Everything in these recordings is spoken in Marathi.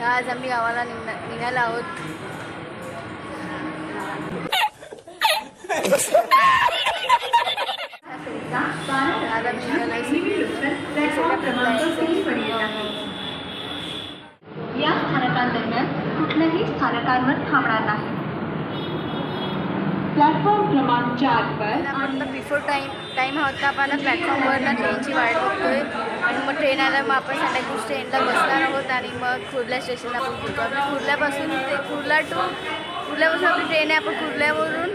आज आम्ही गावाला निघायला आहोत. या स्थानकांदरम्यान कुठल्याही स्थानकांवर थांबणार नाही. प्लॅटफॉर्म क्रमांक 4 पर आपण बिफोर टाईम होता आपण प्लॅटफॉर्मवरनं ट्रेनची वाट बघतोय आणि मग ट्रेन आला मग आपण सांताक्रूज ट्रेनला बसणार आहोत आणि मग कुर्ला स्टेशनला आपण पोहोचू. आपण कुर्ल्यापासून ते कुर्ल्यापासून आपली ट्रेन आहे. आपण कुर्ल्यावरून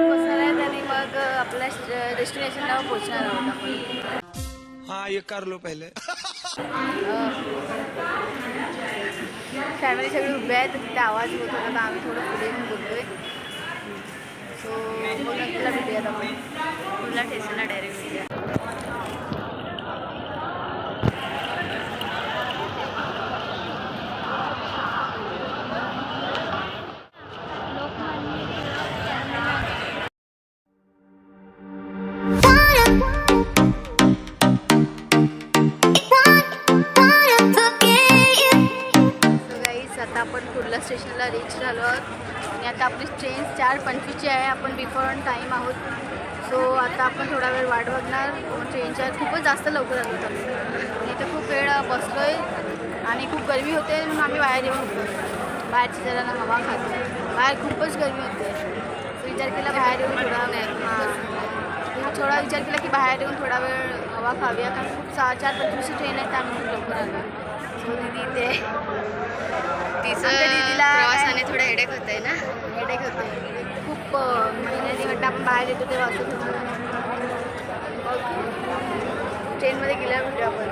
बसणार आहेत आणि मग आपल्या डेस्टिनेशनला पोहोचणार आहोत आपण. हाँ ये कर लो पहले. फॅमिली सगळी उभे आहेत तिथे आवाज होत होता तर आम्ही थोडं पुढे येऊन बोलतोय. सो मग नक्कीला भेटूयात आपण कुर्ला स्टेशनला डायरेक्ट भेटूया. आता आपण कुर्ला स्टेशनला रीच झालो आहोत आणि आता आपली ट्रेन 4:25ची आहे. आपण बिफोर टाईम आहोत. सो आता आपण थोडा वेळ वाट बघणार. ट्रेनच्या खूपच जास्त लवकर आलो होतो आणि इथे खूप वेळ बसलो आहे आणि खूप गरमी होते म्हणून आम्ही बाहेर येऊन होतो. बाहेरची जरा हवा खातो. बाहेर खूपच गरमी होते. सो विचार केला बाहेर येऊन थोडा विचार केला की बाहेर येऊन थोडा वेळ हवा खाऊया कारण खूप 4:25ची ट्रेन आहे त्यामुळे खूप लवकर आलो. सो दीदी ते तिचं प्रवासाने थोडं हेडेक होत आहे ना. हेडेक होतं आहे खूप महिन्याने वाटतं आपण बाहेर येतो तेव्हा असं होतं. ट्रेनमध्ये गेल्यावर भेटू आपण.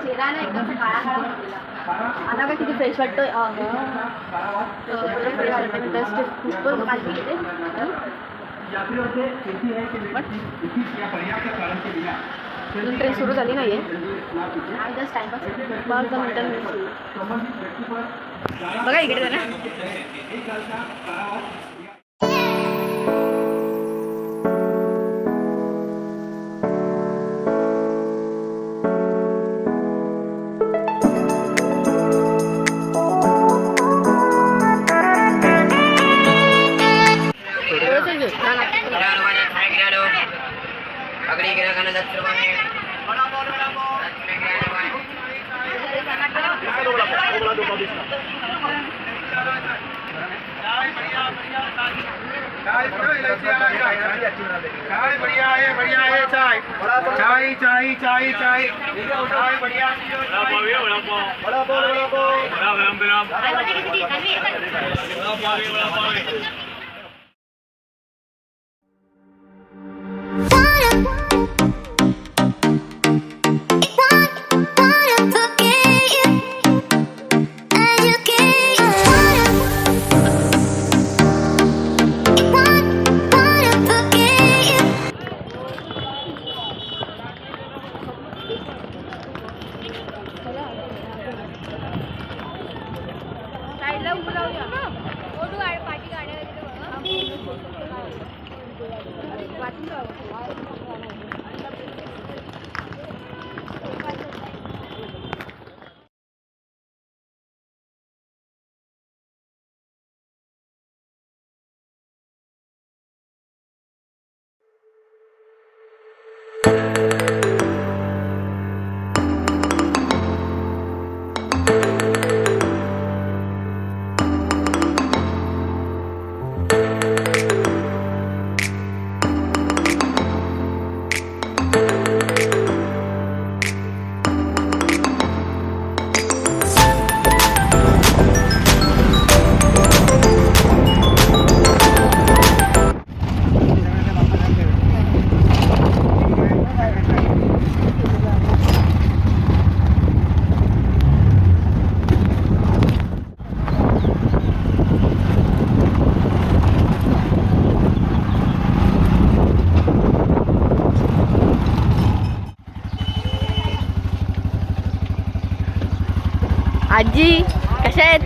चेहरा ना एकदम काळा आता काय किती फ्रेश वाटतोय. खूपच काळजी घेते. अजून ट्रेन सुरू झाली नाही आहे. जस्ट टाइमपास 5-10 मिनिटांनी बघा इकडे ना. चाय बढ़िया है चाय चाय चाय चाय चाय चाय बढ़िया बड़ा आजी कशा आहेत